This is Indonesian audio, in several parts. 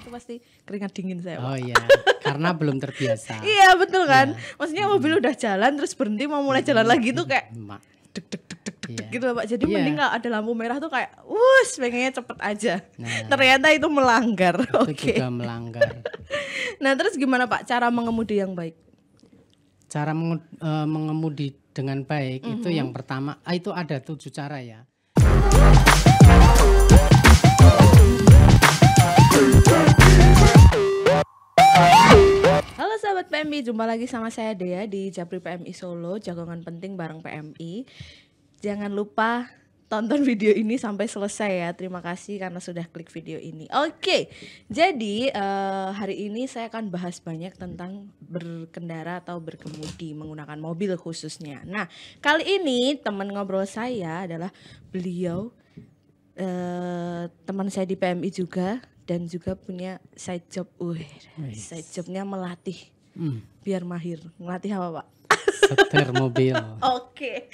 itu pasti keringat dingin saya, Oh Pak. iya, karena belum terbiasa. Iya betul kan. Maksudnya mobil udah jalan terus berhenti mau mulai jalan lagi tuh kayak Mak. deg deg deg deg deg Iya. gitu loh, Pak. Jadi Iya. mending kalau ada lampu merah tuh kayak pengennya cepet aja. Nah. Ternyata itu melanggar. Itu Oke. juga melanggar. Nah, terus gimana Pak cara mengemudi yang baik? Cara mengemudi dengan baik itu yang pertama, itu ada 7 cara ya. Halo sahabat PMI, jumpa lagi sama saya Dea di Japri PMI Solo, jagongan penting bareng PMI. Jangan lupa tonton video ini sampai selesai ya. Terima kasih karena sudah klik video ini. Oke, jadi hari ini saya akan bahas banyak tentang berkendara atau berkemudi menggunakan mobil khususnya. Nah, kali ini teman ngobrol saya adalah beliau teman saya di PMI juga dan juga punya side job. Side jobnya melatih biar mahir. Melatih apa, Pak? Setir mobil. Oke.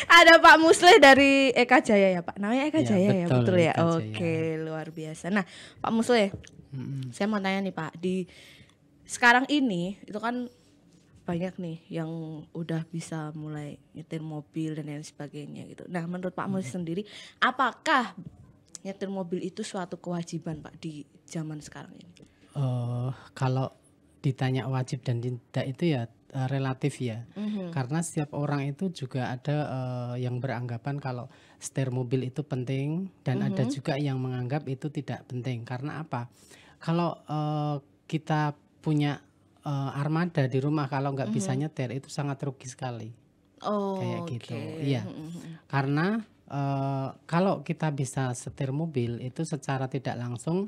Ada Pak Musleh dari Eka Jaya ya, Pak. Namanya Eka Ya, Jaya ya, betul, betul ya. Eka Jaya. Oke, luar biasa. Nah, Pak Musleh, saya mau tanya nih, Pak. Di sekarang ini itu kan banyak nih yang udah bisa mulai nyetir mobil dan lain sebagainya gitu. Nah, menurut Pak Musleh sendiri, apakah nyetir mobil itu suatu kewajiban, Pak, di zaman sekarang ini? Kalau ditanya wajib dan tidak itu ya relatif ya. Karena setiap orang itu juga ada yang beranggapan kalau setir mobil itu penting dan ada juga yang menganggap itu tidak penting. Karena apa? Kalau kita punya armada di rumah kalau nggak bisa nyetir itu sangat rugi sekali. Kayak gitu. Iya. Karena kalau kita bisa setir mobil itu secara tidak langsung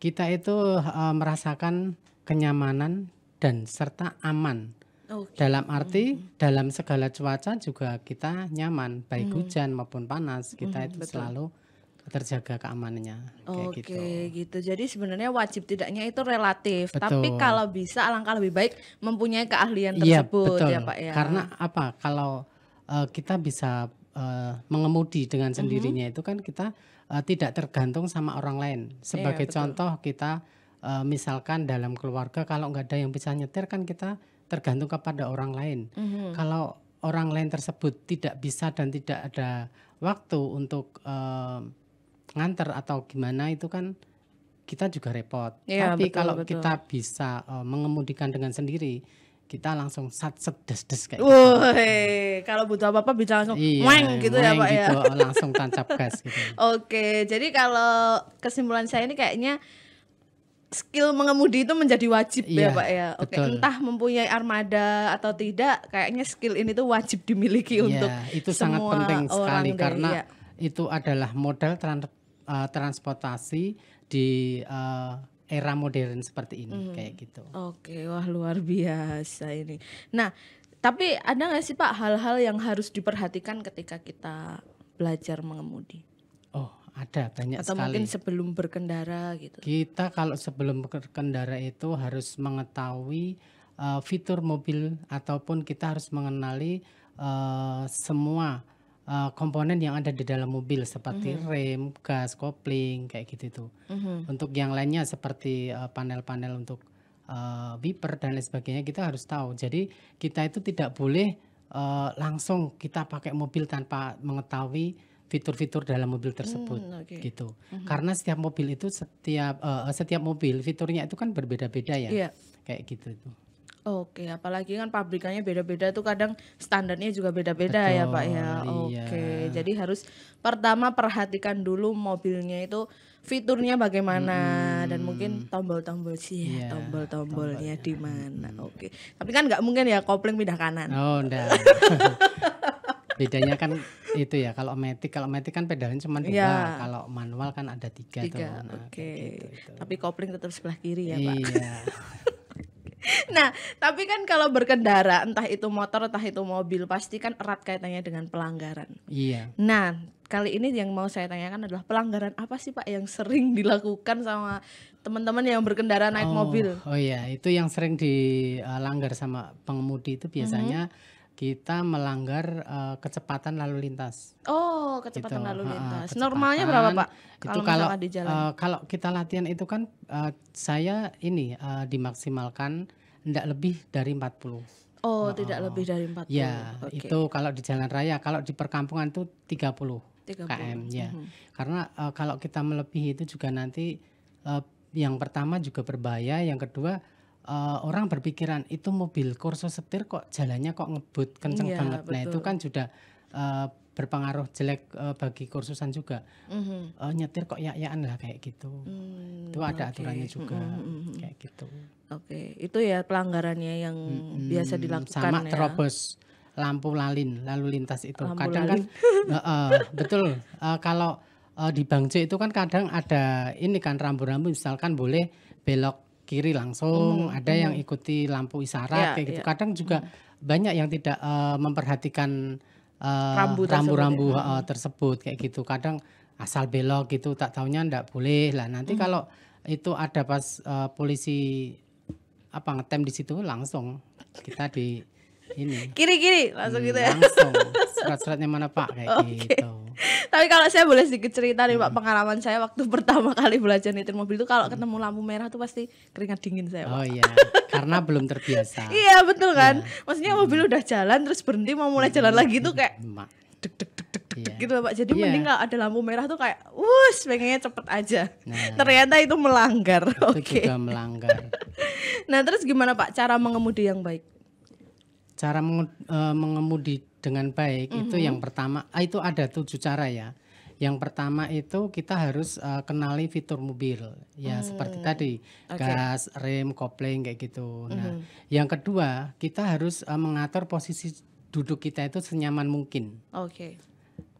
kita itu merasakan kenyamanan dan serta aman. Dalam arti dalam segala cuaca juga kita nyaman, baik hujan maupun panas, kita itu selalu terjaga keamanannya. Oke, gitu. Jadi sebenarnya wajib tidaknya itu relatif, Betul. tapi kalau bisa alangkah lebih baik mempunyai keahlian Iya, tersebut betul. ya, Pak ya. Karena apa? Kalau kita bisa mengemudi dengan sendirinya itu kan kita tidak tergantung sama orang lain. Sebagai betul. contoh kita misalkan dalam keluarga kalau nggak ada yang bisa nyetir kan kita tergantung kepada orang lain. Kalau orang lain tersebut tidak bisa dan tidak ada waktu untuk nganter atau gimana itu kan kita juga repot. Iya, Tapi betul, kalau betul. kita bisa mengemudikan dengan sendiri, kita langsung set des kayak gitu. Woi, kalau butuh apa-apa bisa langsung weng gitu ya, weng Pak ya. gitu, langsung tancap gas gitu. Oke, jadi kalau kesimpulan saya ini kayaknya skill mengemudi itu menjadi wajib ya, Iya, Pak ya. Oke, betul. entah mempunyai armada atau tidak, kayaknya skill ini tuh wajib dimiliki untuk Iya, itu sangat semua penting orang sekali deh, karena iya. itu adalah modal transportasi di era modern seperti ini kayak gitu. Oke, wah luar biasa ini. Nah, tapi ada nggak sih Pak hal-hal yang harus diperhatikan ketika kita belajar mengemudi? Oh, ada banyak Atau sekali. mungkin sebelum berkendara gitu? Kita kalau sebelum berkendara itu harus mengetahui fitur mobil ataupun kita harus mengenali semua komponen yang ada di dalam mobil seperti rem, gas, kopling kayak gitu itu. Untuk yang lainnya seperti panel-panel untuk wiper dan lain sebagainya kita harus tahu. Jadi kita itu tidak boleh langsung kita pakai mobil tanpa mengetahui fitur-fitur dalam mobil tersebut Oke. gitu. Karena setiap mobil itu setiap mobil fiturnya itu kan berbeda-beda ya. Iya. Kayak gitu itu. Oke, apalagi kan pabrikannya beda-beda tuh kadang standarnya juga beda-beda ya Pak ya. Betul, Oke, iya. jadi harus pertama perhatikan dulu mobilnya itu fiturnya bagaimana dan mungkin tombol-tombol sih, Iya, tombol-tombolnya di mana. Oke, tapi kan nggak mungkin ya kopling pindah kanan. Oh, enggak. Bedanya kan itu ya, kalau matic kan pedalnya cuma 2, Iya. kalau manual kan ada 3 tuh. Tiga, Nah, oke. kayak gitu, itu. Tapi kopling tetap sebelah kiri ya Pak. Iya. Nah, tapi kan kalau berkendara, entah itu motor, entah itu mobil, pasti kan erat kaitannya dengan pelanggaran. Iya. Nah, kali ini yang mau saya tanyakan adalah pelanggaran apa sih Pak yang sering dilakukan sama teman-teman yang berkendara naik mobil? Oh iya, itu yang sering dilanggar sama pengemudi itu biasanya kita melanggar kecepatan lalu lintas. Oh, kecepatan Gitu. lalu lintas. Kecepatan. Normalnya berapa, Pak? Itu Kalau misalkan di jalan. kalau kita latihan itu kan saya ini dimaksimalkan tidak lebih dari 40. Oh, tidak lebih dari 40. Ya, Oke. itu kalau di jalan raya, kalau di perkampungan itu 30 30. km ya. Karena kalau kita melebihi itu juga nanti yang pertama juga berbahaya, yang kedua orang berpikiran itu mobil kursus setir kok jalannya kok ngebut kenceng Iya, banget. Nah, itu betul. kan sudah berpengaruh jelek bagi kursusan juga. Nyetir kok ya-yaan lah kayak gitu. Itu ada aturannya juga kayak gitu. Oke, itu ya pelanggarannya yang biasa dilakukan Sama ya. terobos lampu lalu lintas itu. Lampu Kadang lalin. kan betul. Kalau di Bangjo itu kan kadang ada ini kan rambu-rambu, misalkan boleh belok kiri langsung, ada yang ikuti lampu isyarat Ya, kayak gitu. ya. Kadang juga banyak yang tidak memperhatikan Rambu tersebut rambu-rambu tersebut kayak gitu. Kadang asal belok gitu, tak taunya ndak boleh lah. Nanti kalau itu ada pas polisi ngetem di situ, langsung kita di ini Kiri-kiri langsung gitu ya. langsung surat-suratnya mana Pak kayak gitu. Tapi kalau saya boleh sedikit cerita nih Pak, pengalaman saya waktu pertama kali belajar nyetir mobil itu kalau ketemu lampu merah tuh pasti keringat dingin saya, Pak. Oh iya, karena belum terbiasa. Iya, betul kan? Maksudnya mobil udah jalan terus berhenti mau mulai jalan lagi tuh kayak Mak. deg deg deg deg deg Iya. gitu loh, Pak. Jadi Iya. mending kalau ada lampu merah tuh kayak pengennya cepet aja. Nah. Ternyata itu melanggar. Itu Oke. juga melanggar. Nah, terus gimana Pak cara mengemudi yang baik? Cara mengemudi dengan baik itu yang pertama, itu ada 7 cara ya. Yang pertama itu kita harus kenali fitur mobil ya, seperti tadi gas, rem, kopling kayak gitu. Nah, yang kedua kita harus mengatur posisi duduk kita itu senyaman mungkin. Oke.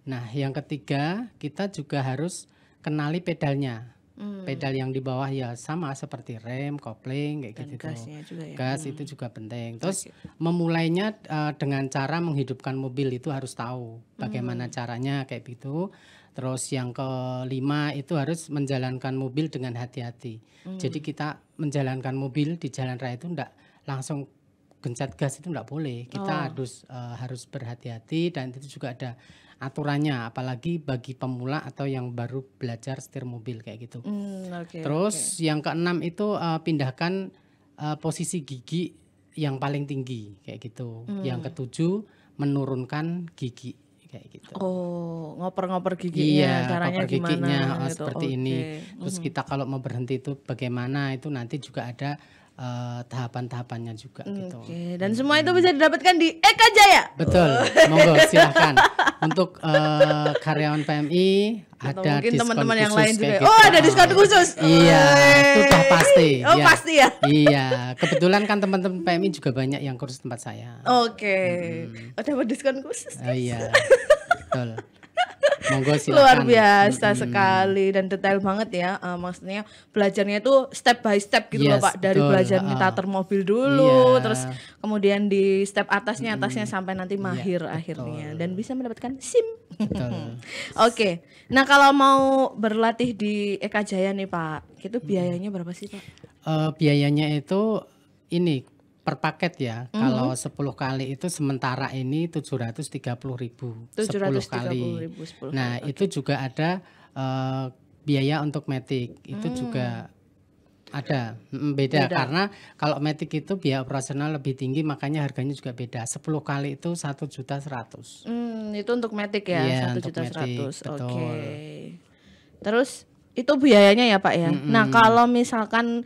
Nah, yang ketiga kita juga harus kenali pedalnya. Pedal yang di bawah ya sama seperti rem, kopling kayak Dan gitu. gasnya juga ya. Gas itu juga penting. Terus memulainya dengan cara menghidupkan mobil itu harus tahu bagaimana caranya kayak gitu. Terus yang kelima itu harus menjalankan mobil dengan hati-hati. Jadi kita menjalankan mobil di jalan raya itu enggak langsung gencet gas, itu enggak boleh. Kita harus berhati-hati, dan itu juga ada aturannya, apalagi bagi pemula atau yang baru belajar setir mobil kayak gitu. Oke. Terus yang keenam itu pindahkan posisi gigi yang paling tinggi kayak gitu. Yang ketujuh menurunkan gigi kayak gitu. Oh, ngoper-ngoper giginya, caranya koper gimana giginya gitu. seperti Oke. ini. Terus kita kalau mau berhenti itu bagaimana, itu nanti juga ada tahapan-tahapannya juga gitu. Oke, dan semua itu bisa didapatkan di Eka Jaya. Betul, monggo silahkan. Untuk karyawan PMI Atau ada mungkin diskon teman-teman yang khusus lain juga. kayak Oh, gitu. ada diskon khusus. Iya, itu udah pasti. Oh, pasti ya. Iya, kebetulan kan teman-teman PMI juga banyak yang kursus tempat saya. Oke. Oh, dapat diskon khusus. Iya, betul. Monggo Luar silakan. biasa sekali dan detail banget ya. Maksudnya belajarnya itu step by step gitu loh Yes, Pak. Dari betul. belajar starter mobil dulu, Iya. terus kemudian di step atasnya sampai nanti mahir akhirnya dan bisa mendapatkan SIM. Betul. Oke. Nah, kalau mau berlatih di Eka Jaya nih Pak, itu biayanya berapa sih Pak? Biayanya itu ini per paket ya. Kalau 10 kali itu sementara ini 730.000 10 kali. 730.000 10 Nah, kali. itu juga ada biaya untuk matic. Itu juga ada beda karena kalau matic itu biaya operasional lebih tinggi, makanya harganya juga beda. 10 kali itu 1.100.000. Itu untuk matic ya, Iya, 1.100.000. untuk matic, Oke. betul. Terus itu biayanya ya Pak ya. Nah, kalau misalkan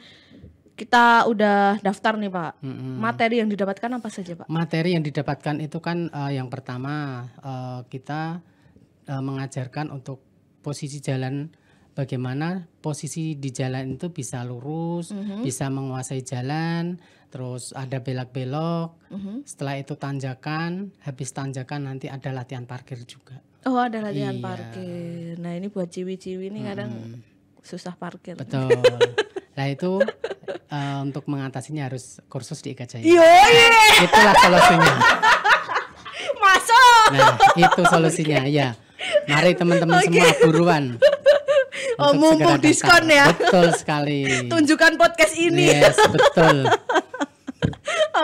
kita udah daftar nih Pak, materi yang didapatkan apa saja Pak? Materi yang didapatkan itu kan yang pertama kita mengajarkan untuk posisi jalan, bagaimana posisi di jalan itu bisa lurus, bisa menguasai jalan, terus ada belok-belok, setelah itu tanjakan, habis tanjakan nanti ada latihan parkir juga. Oh, ada latihan Iya. parkir. Nah, ini buat ciwi-ciwi nih kadang susah parkir. Betul. Nah itu untuk mengatasinya harus kursus di Eka Jaya. Itulah solusinya. Masuk. Nah itu solusinya ya. Mari teman-teman semua buruan. untuk Mumpung segera daftar. diskon ya. Betul sekali. Tunjukkan podcast ini. Yes, betul.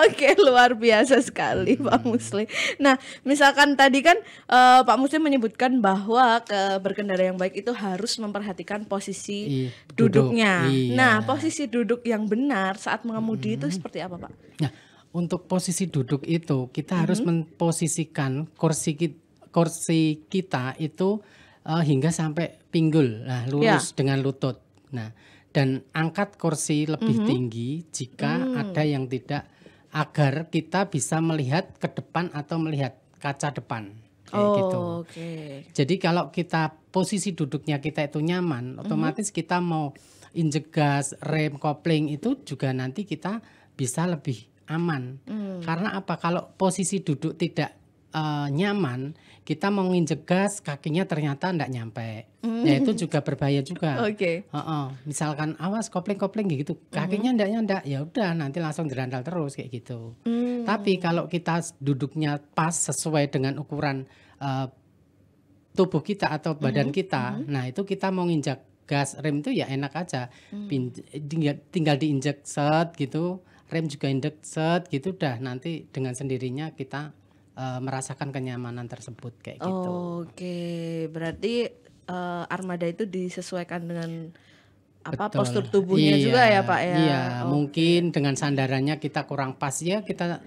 Oke, luar biasa sekali Pak Musli. Nah, misalkan tadi kan Pak Musli menyebutkan bahwa berkendara yang baik itu harus memperhatikan posisi Duduk, duduknya. Nah, iya. posisi duduk yang benar saat mengemudi itu seperti apa, Pak? Nah, untuk posisi duduk itu kita harus memposisikan kursi kita itu hingga sampai pinggul, nah lurus dengan lutut. Nah, dan angkat kursi lebih tinggi jika ada yang tidak, agar kita bisa melihat ke depan atau melihat kaca depan kayak gitu. Oke. Jadi kalau kita posisi duduknya kita itu nyaman, otomatis kita mau injek gas, rem, kopling itu juga nanti kita bisa lebih aman. Karena apa? Kalau posisi duduk tidak nyaman, kita mau nginjek gas, kakinya ternyata enggak nyampe. Ya itu juga berbahaya juga. Oke. Misalkan awas kopling-kopling gitu, kakinya enggak, ya udah nanti langsung jerandal terus kayak gitu. Tapi kalau kita duduknya pas sesuai dengan ukuran tubuh kita atau badan kita, nah itu kita mau nginjak gas, rem itu ya enak aja, tinggal diinjek set gitu, rem juga injek set gitu, dah nanti dengan sendirinya kita merasakan kenyamanan tersebut kayak gitu. Oke, berarti armada itu disesuaikan dengan apa Betul. postur tubuhnya juga ya Pak ya. Iya, mungkin dengan sandarannya kita kurang pas ya kita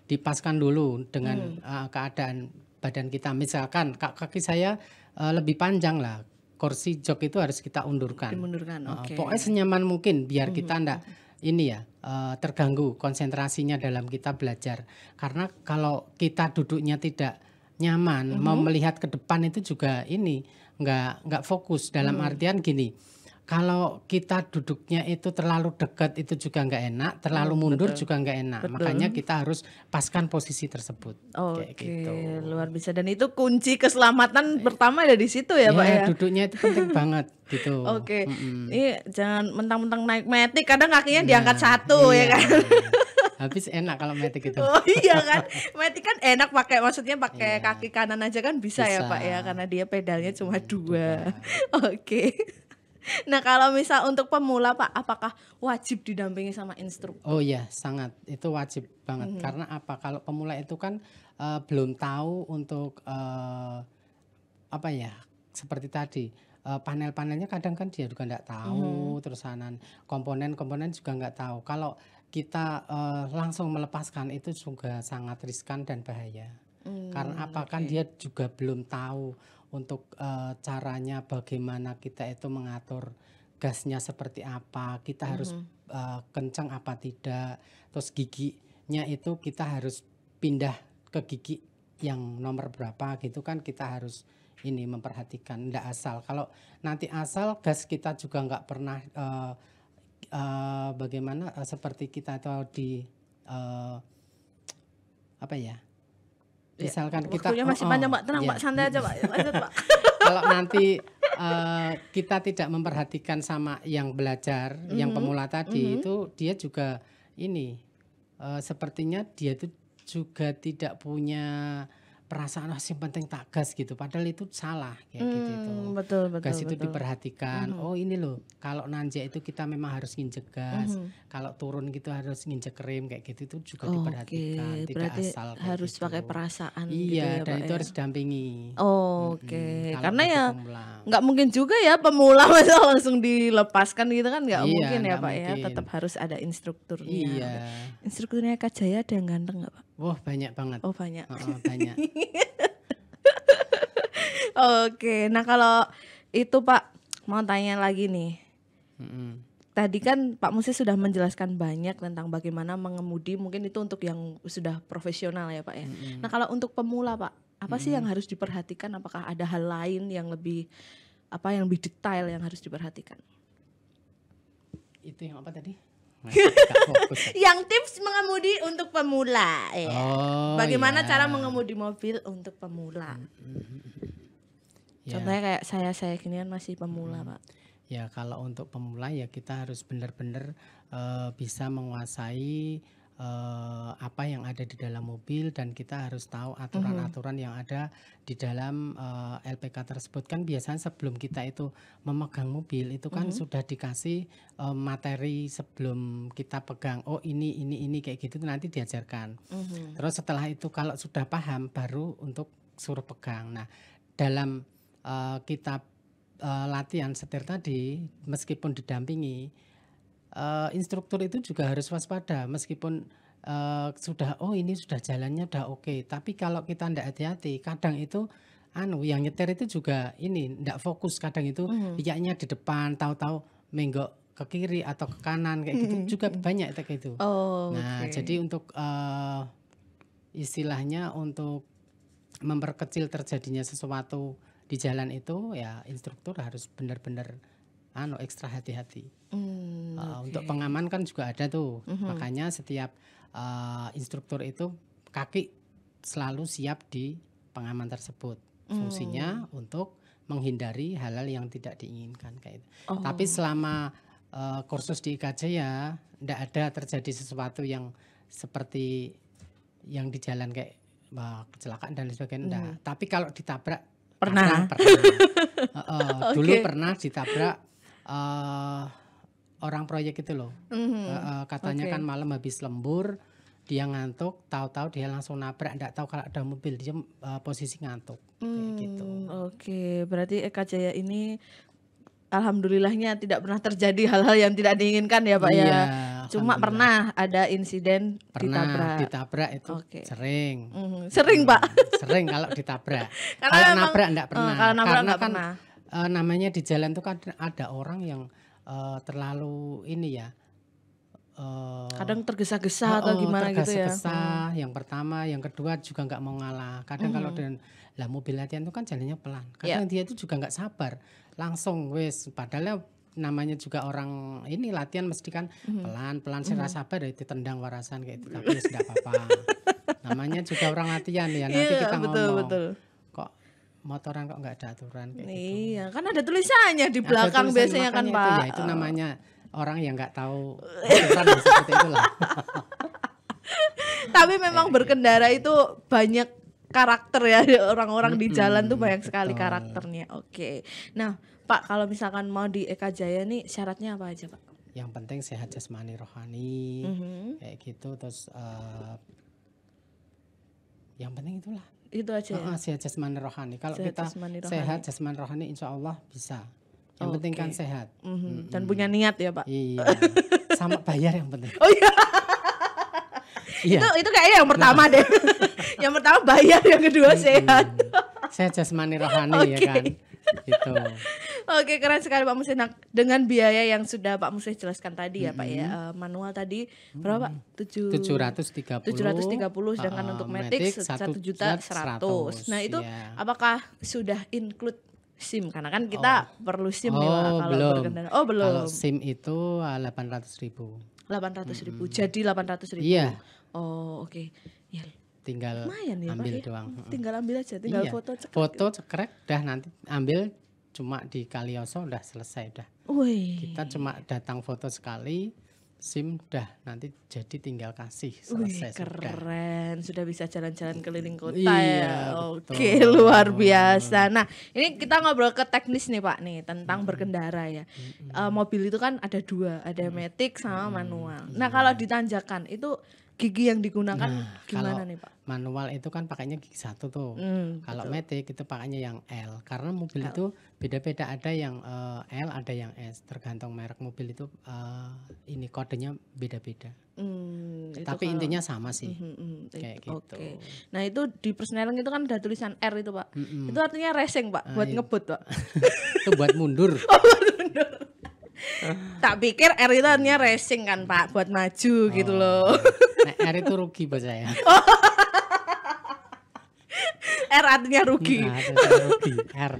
dipaskan dulu dengan keadaan badan kita. Misalkan kaki saya lebih panjang lah, kursi jok itu harus kita undurkan. Dimundurkan. Oke. Pokoknya senyaman mungkin biar kita ndak terganggu konsentrasinya dalam kita belajar. Karena kalau kita duduknya tidak nyaman, mau melihat ke depan itu juga nggak fokus. Dalam artian gini, kalau kita duduknya itu terlalu dekat itu juga nggak enak, terlalu mundur juga nggak enak. Makanya kita harus paskan posisi tersebut. Kayak Oke, gitu. luar biasa, dan itu kunci keselamatan pertama ada di situ ya Pak ya. Duduknya itu penting banget gitu. Oke. Ini jangan mentang-mentang naik metik kadang kakinya diangkat satu ya kan. Habis enak kalau metik itu. Oh iya kan, metik kan enak pakai, maksudnya pakai kaki kanan aja kan bisa ya Pak ya, karena dia pedalnya cuma dua. Oke. Nah kalau misal untuk pemula Pak, apakah wajib didampingi sama instruktur? Oh iya, sangat, itu wajib banget. Karena apa? Kalau pemula itu kan belum tahu untuk seperti tadi, panel-panelnya kadang kan dia juga nggak tahu, terus komponen-komponen juga nggak tahu. Kalau kita langsung melepaskan itu juga sangat riskan dan bahaya. Karena apa? Kan dia juga belum tahu untuk caranya bagaimana kita itu mengatur gasnya seperti apa, kita harus kencang apa tidak, terus giginya itu kita harus pindah ke gigi yang nomor berapa gitu kan, kita harus memperhatikan, ndak asal. Kalau nanti asal gas kita juga nggak pernah bagaimana seperti kita atau di misalkan kita waktunya masih panjang Pak, tenang Pak, santai aja Pak, lanjut Pak. Kalau nanti kita tidak memperhatikan sama yang belajar, yang pemula tadi itu dia juga sepertinya dia itu juga tidak punya perasaan yang penting tak gas gitu, padahal itu salah kayak gitu itu. Betul. Gas itu diperhatikan. Oh ini loh, kalau nanjak itu kita memang harus nginjek gas, kalau turun gitu harus nginjek rem kayak gitu, itu juga diperhatikan, tidak berarti asal kayak harus gitu. pakai perasaan Iya, gitu ya dan Pak itu ya. harus dampingi. Oke, Kalau karena bagi ya pemula. nggak mungkin juga ya pemula masa langsung dilepaskan gitu kan, nggak Iya, mungkin ya nggak Pak ya, mungkin. tetap harus ada instrukturnya. Iya. Instrukturnya Kak Jaya ada yang ganteng nggak Pak? Wah banyak banget. Oh banyak. Banyak. Oke, nah kalau itu Pak mau tanya lagi nih. Tadi kan Pak Musi sudah menjelaskan banyak tentang bagaimana mengemudi, mungkin itu untuk yang sudah profesional ya Pak ya. Nah kalau untuk pemula Pak, apa sih yang harus diperhatikan? Apakah ada hal lain yang lebih lebih detail yang harus diperhatikan? Itu yang apa tadi? Nggak fokus. Yang tips mengemudi untuk pemula ya. Oh, Bagaimana iya. cara mengemudi mobil untuk pemula? Ya. Contohnya kayak saya gini kan masih pemula Pak. Ya kalau untuk pemula ya kita harus benar-benar bisa menguasai apa yang ada di dalam mobil, dan kita harus tahu aturan-aturan yang ada di dalam LPK tersebut. Kan biasanya sebelum kita itu memegang mobil itu kan sudah dikasih materi sebelum kita pegang. Oh ini kayak gitu nanti diajarkan. Terus setelah itu kalau sudah paham baru untuk suruh pegang. Nah dalam kita latihan setir tadi, meskipun didampingi, instruktur itu juga harus waspada meskipun sudah ini sudah jalannya udah oke, tapi kalau kita ndak hati-hati kadang itu yang nyetir itu juga ini ndak fokus, kadang itu lihatnya di depan tahu-tahu menggok ke kiri atau ke kanan kayak gitu juga banyak kayak gitu. Nah jadi untuk istilahnya untuk memperkecil terjadinya sesuatu di jalan itu ya instruktur harus benar-benar ekstra hati-hati. Untuk pengaman kan juga ada tuh. Makanya setiap instruktur itu kaki selalu siap di pengaman tersebut. Fungsinya untuk menghindari hal-hal yang tidak diinginkan kayak itu. Tapi selama kursus di IKJ ya tidak ada terjadi sesuatu yang seperti yang di jalan kayak kecelakaan dan sebagainya enggak. Tapi kalau ditabrak Pernah. Dulu pernah ditabrak orang proyek itu loh. Katanya kan malam habis lembur, dia ngantuk, tahu-tahu dia langsung nabrak, enggak tahu kalau ada mobil, dia posisi ngantuk kayak gitu. Oke, berarti Eka Jaya ini alhamdulillahnya tidak pernah terjadi hal-hal yang tidak diinginkan ya Pak ya. Cuma pernah ada insiden ditabrak itu sering. Sering Pak. Sering kalau ditabrak. Kalau nabrak enggak pernah. Kalau nabrak Karena enggak kan pernah. Namanya di jalan itu kan ada orang yang terlalu ini ya. Kadang tergesa-gesa atau gimana gitu ya. Tergesa-gesa, yang pertama, yang kedua juga nggak mau ngalah. Kadang kalau mobil latihan itu kan jalannya pelan. Kadang dia itu juga nggak sabar, langsung wes. Padahal namanya juga orang ini latihan mesti kan pelan-pelan, saya sabar itu tendang warasan kayak itu. Tapi sudah apa-apa. Namanya juga orang latihan ya. Nanti kita ngomong. Kok motoran kok nggak ada aturan kayak gitu. Iya, kan ada tulisannya di belakang biasanya kan Pak. Ya, itu namanya orang yang nggak tahu aturan seperti itulah. Tapi memang berkendara itu banyak karakter ya, orang-orang di jalan tuh banyak sekali karakternya. Oke. Nah, Pak, kalau misalkan mau di Eka Jaya nih syaratnya apa aja, Pak? Yang penting sehat jasmani rohani, kayak gitu. Terus yang penting itulah. Itu aja ya? Sehat jasmani rohani. Kalau kita sehat jasmani rohani insya Allah bisa. Yang penting kan sehat. Dan punya niat ya Pak? Iya. Sama bayar yang penting. Oh iya. Itu kayaknya yang pertama deh. Yang pertama bayar, yang kedua sehat. Sehat jasmani rohani ya kan. Gitu. Oke, keren sekali Pak Musih. Nah, dengan biaya yang sudah Pak Musih jelaskan tadi ya Pak ya, manual tadi berapa Pak? 730, sedangkan untuk Matic 1.100.000. Nah itu apakah sudah include SIM? Karena kan kita perlu SIM nih Pak kalau berkendara. Oh belum. Kalau SIM itu 800.000. 800.000. Jadi 800.000. Iya. Oh oke. Ya. Tinggal lumayan ya, ambil Pak, ya? doang. Tinggal ambil aja, tinggal foto cekrek. Foto cekrek udah nanti ambil cuma di Kalioso udah selesai udah. Kita cuma datang foto sekali, SIM udah nanti jadi tinggal kasih selesai. Keren, sudah bisa jalan-jalan keliling kota ya. Oke, luar biasa. Nah, ini kita ngobrol ke teknis nih Pak nih tentang berkendara ya. Mobil itu kan ada dua, ada Matic sama manual. Nah, kalau ditanjakan itu gigi yang digunakan gimana nih Pak? Manual itu kan pakainya gigi 1 tuh. Kalau Matic itu pakainya yang L. Karena mobil itu beda-beda, ada yang L, ada yang S. Tergantung merek mobil itu ini kodenya beda-beda. Tapi intinya sama sih. Kayak gitu. Oke. Nah itu di persneling itu kan ada tulisan R itu Pak. Itu artinya racing Pak, buat ngebut Pak. Itu buat mundur. Tak pikir R itu artinya racing kan Pak, buat maju gitu loh. Nah, R itu rugi buat saya. R artinya rugi. Rugi. R.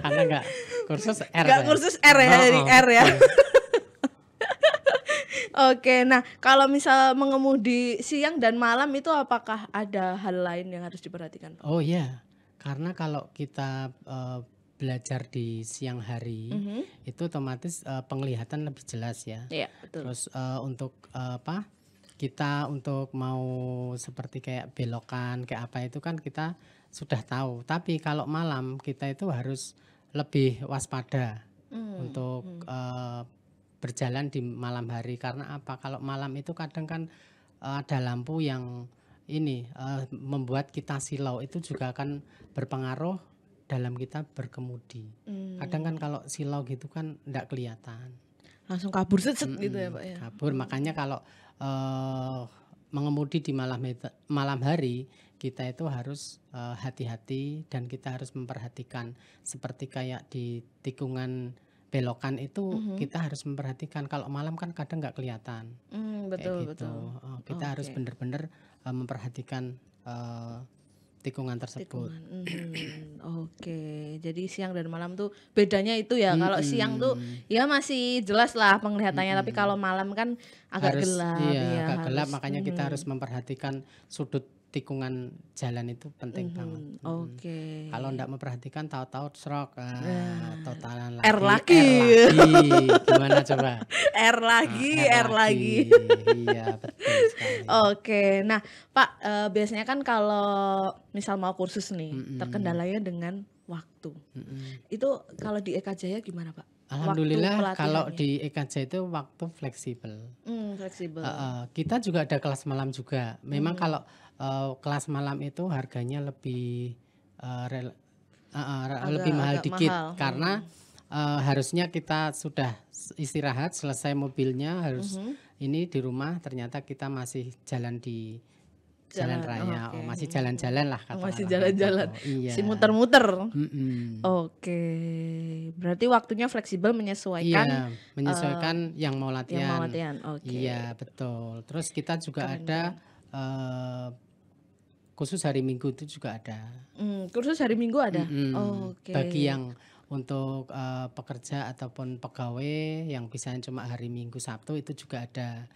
Karena enggak kursus R. Enggak kursus R ya, dari R ya. Oke, nah kalau misal mengemudi siang dan malam itu apakah ada hal lain yang harus diperhatikan Pak? Oh iya, karena kalau kita belajar di siang hari itu otomatis penglihatan lebih jelas ya. Iya, betul. Terus untuk apa? Kita untuk mau seperti kayak belokan kayak apa itu kan kita sudah tahu. Tapi kalau malam kita itu harus lebih waspada untuk berjalan di malam hari. Karena apa? Kalau malam itu kadang kan ada lampu yang ini membuat kita silau, itu juga akan berpengaruh dalam kita berkemudi. Kadang kan kalau silau gitu kan enggak kelihatan. Langsung kabur set gitu ya Pak ya. Kabur. Makanya kalau mengemudi di malam hari kita itu harus hati-hati dan kita harus memperhatikan seperti kayak di tikungan belokan itu kita harus memperhatikan. Kalau malam kan kadang nggak kelihatan. Betul Kayak gitu. betul. Kita harus benar-benar memperhatikan tikungan tersebut. Oke, jadi siang dan malam tuh bedanya itu ya. Kalau siang tuh ya masih jelas lah penglihatannya, tapi kalau malam kan agak Harus gelap iya, ya. agak gelap, makanya kita harus memperhatikan sudut tikungan jalan itu penting banget. Oke. Kalau enggak memperhatikan tahu-tahu srok totalan R lagi. lagi. Gimana coba? R lagi. Iya, betul sekali. Oke, nah Pak, biasanya kan kalau misal mau kursus nih, terkendalanya dengan waktu. Itu kalau di Eka Jaya gimana Pak? Alhamdulillah kalau di Eka Jaya itu waktu fleksibel. Fleksibel. Kita juga ada kelas malam juga. Memang kalau kelas malam itu harganya lebih lebih mahal dikit karena harusnya kita sudah istirahat selesai mobilnya harus ini di rumah, ternyata kita masih jalan di jalan raya, masih jalan-jalan lah katakanlah. Masih jalan-jalan, iya. masih muter-muter. Oke, berarti waktunya fleksibel menyesuaikan. Iya, menyesuaikan yang mau latihan. Yang mau latihan, oke. Iya betul. Terus kita juga ada khusus hari Minggu itu juga ada. Kursus hari Minggu ada. Oke. Bagi yang untuk pekerja ataupun pegawai yang bisa cuma hari Minggu Sabtu itu juga ada.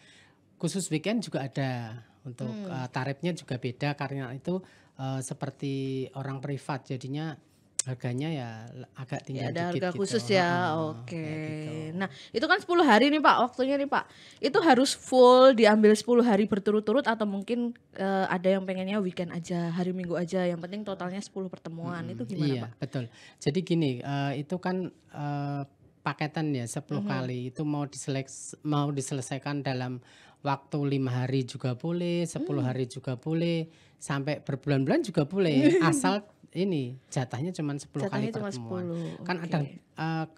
Khusus weekend juga ada. Untuk tarifnya juga beda karena itu seperti orang privat, jadinya harganya ya agak tinggi Ya, ada dikit harga gitu. khusus ya. Oke. Gitu. Nah, itu kan 10 hari nih Pak, waktunya nih Pak. Itu harus full diambil 10 hari berturut-turut atau mungkin ada yang pengennya weekend aja, hari Minggu aja, yang penting totalnya 10 pertemuan. Itu gimana Iya, Pak? betul. Jadi gini, itu kan paketan ya 10 kali itu mau diselesaikan dalam waktu 5 hari juga boleh, 10 hari juga boleh, sampai berbulan-bulan juga boleh, asal ini jatahnya cuma 10 kali Jatahnya cuma pertemuan. 10. Kan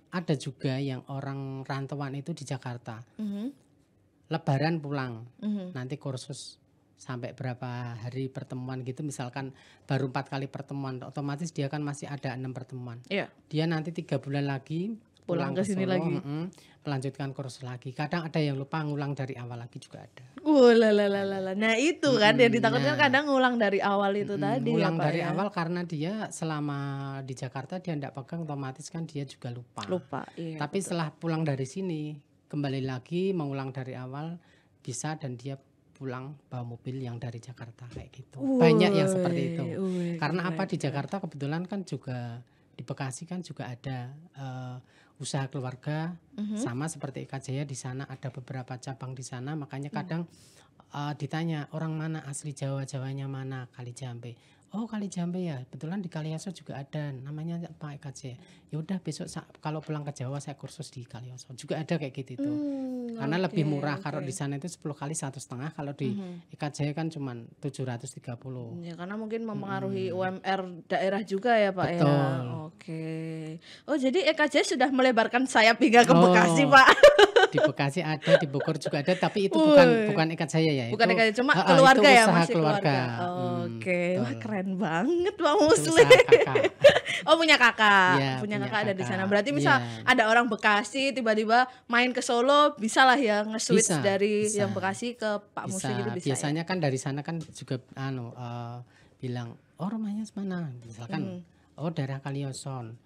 ada juga yang orang rantauan itu di Jakarta. Lebaran pulang, nanti kursus sampai berapa hari pertemuan gitu, misalkan baru 4 kali pertemuan, otomatis dia kan masih ada 6 pertemuan. Iya. Dia nanti 3 bulan lagi Pulang ke sini Solo, lagi. melanjutkan kursus lagi. Kadang ada yang lupa ngulang dari awal lagi juga ada. Nah itu kan yang ditakutkan kadang ngulang dari awal itu tadi Ngulang ya Pak dari ya. awal karena dia selama di Jakarta dia enggak pegang, otomatis kan dia juga lupa. Iya. Tapi setelah pulang dari sini kembali lagi mengulang dari awal bisa, dan dia pulang bawa mobil yang dari Jakarta kayak gitu. Banyak yang seperti itu. Karena apa, di Jakarta kebetulan kan juga di Bekasi kan juga ada usaha keluarga, sama seperti Eka Jaya di sana ada beberapa cabang di sana, makanya kadang ditanya orang mana asli Jawanya mana, Kalijambe. Oh Kalijambe ya, kebetulan di Kaliaso juga ada, namanya apa Eka Jaya. Ya udah besok kalau pulang ke Jawa saya kursus di Kaliaso. Juga ada kayak gitu itu. Karena lebih murah, kalau di sana itu 10 kali 1,5, kalau di Eka Jaya kan cuma 730. Ya karena mungkin mempengaruhi UMR daerah juga ya Pak Betul. ya. Oke. Oh jadi Eka Jaya sudah melebarkan sayap hingga ke Bekasi Pak. Di Bekasi ada, di Bogor juga ada, tapi itu bukan Eka Jaya ya. Bukan itu, Eka Jaya, cuma keluarga itu ya, usaha masih keluarga. Oke, wah keren banget Bang Itu Muslim. usaha kakak. Oh punya kakak, Iya, punya punya kakak ada di kakak. sana. Berarti misal Iya. ada orang Bekasi tiba-tiba main ke Solo, bisa lah ya nge-switch Bisa, dari bisa. yang Bekasi ke Pak Muslim gitu bisa. Biasanya kan dari sana kan juga bilang, oh rumahnya mana? Misalkan, oh daerah Kalioson.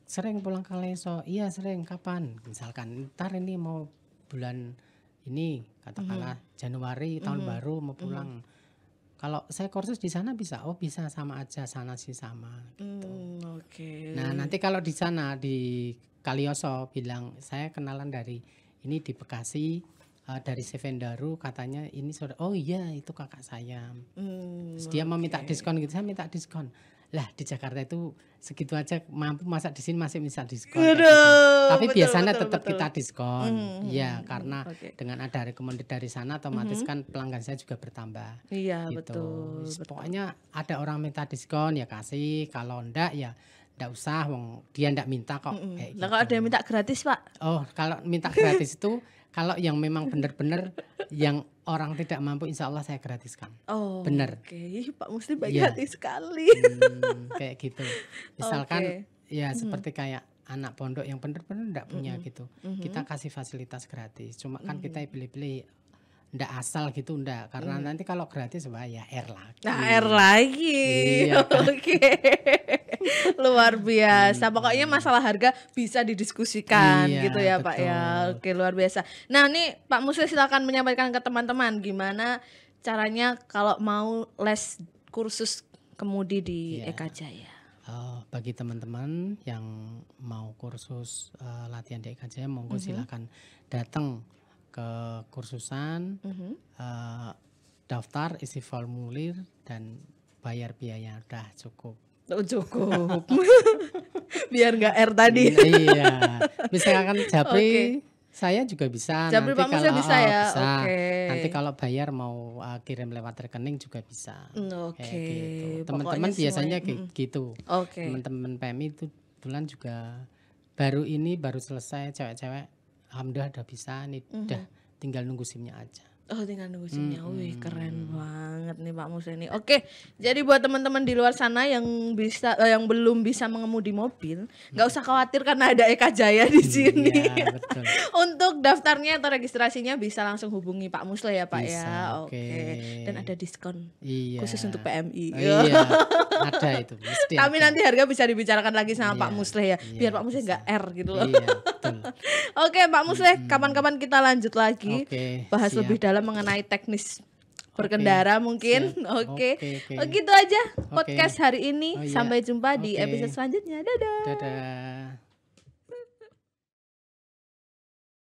Sering pulang ke Kalioso? Iya sering. Kapan? Misalkan ntar ini mau bulan ini, katakanlah Januari tahun baru mau pulang. Kalau saya kursus di sana bisa, oh bisa, sama aja, sana sih sama gitu. Oke. Nah nanti kalau di sana di Kalioso bilang saya kenalan dari ini di Bekasi, dari Sevendaru katanya ini oh iya itu kakak saya. Terus dia mau minta Oke. diskon gitu, saya minta diskon. Lah di Jakarta itu segitu aja mampu, masa di sini masih bisa diskon kayak gitu. Aduh, Tapi betul biasanya betul tetap betul. kita diskon. Ya Mhm, karena oke. dengan ada rekomendasi dari sana otomatis kan pelanggan saya juga bertambah Iya, gitu. betul betul. Pokoknya ada orang minta diskon ya kasih, kalau enggak ya enggak usah, wong dia enggak minta kok kayak Nah, kalau ada yang gitu. minta gratis, Pak? Oh, kalau minta gratis itu kalau yang memang benar-benar yang orang tidak mampu insya Allah saya gratiskan. Oh, Bener. oke. Ih, Pak Muslim baik Iya. hati sekali. Kayak gitu. Misalkan Oke. ya seperti kayak anak pondok yang benar-benar enggak punya gitu. Kita kasih fasilitas gratis. Cuma kan kita pilih-pilih enggak asal gitu enggak. Karena nanti kalau gratis wah ya R lagi. Nah, air lagi. Iya kan. Oke. Luar biasa. Pokoknya masalah harga bisa didiskusikan Iya, gitu ya, Pak ya. betul. Oke, luar biasa. Nah, nih Pak Muslim silakan menyampaikan ke teman-teman gimana caranya kalau mau les kursus kemudi di Iya. Eka Jaya. Bagi teman-teman yang mau kursus latihan di Eka Jaya, monggo silakan datang ke kursusan, daftar, isi formulir dan bayar biaya udah cukup. Oh, cukup. Biar nggak R tadi. Iya, misalkan Japri Oke. saya juga bisa. Japri nanti Pak Muslim kalau bisa ya? bisa. Oke. Nanti kalau bayar mau kirim lewat rekening juga bisa. Oke. Kayak gitu. Pokoknya Teman-teman biasanya semuanya, kayak gitu. Oke. Teman-teman PMI itu kebetulan juga baru selesai cewek-cewek, alhamdulillah udah bisa nih, udah tinggal nunggu SIM-nya aja. Oh, tinggal nunggu SIM-nya. Wih, keren banget nih Pak Muslim nih. Oke, jadi buat teman-teman di luar sana yang yang belum bisa mengemudi mobil, nggak usah khawatir karena ada Eka Jaya di sini. Iya, betul. Untuk daftarnya atau registrasinya bisa langsung hubungi Pak Muslim ya, Pak Bisa, ya. oke. Dan ada diskon Iya. khusus untuk PMI. Iya, ada itu mesti. Tapi ada. nanti harga bisa dibicarakan lagi sama Iya, Pak Muslim ya, biar iya, Pak Muslim bisa. nggak R gitu loh. Iya, betul. Oke, Pak Muslim, kapan-kapan kita lanjut lagi Oke, bahas siap. lebih dalam mengenai teknis berkendara mungkin. siap. Oke. Oke. Oh, gitu aja podcast hari ini. Oh, iya. Sampai jumpa di Oke. episode selanjutnya. Dadah. Dadah.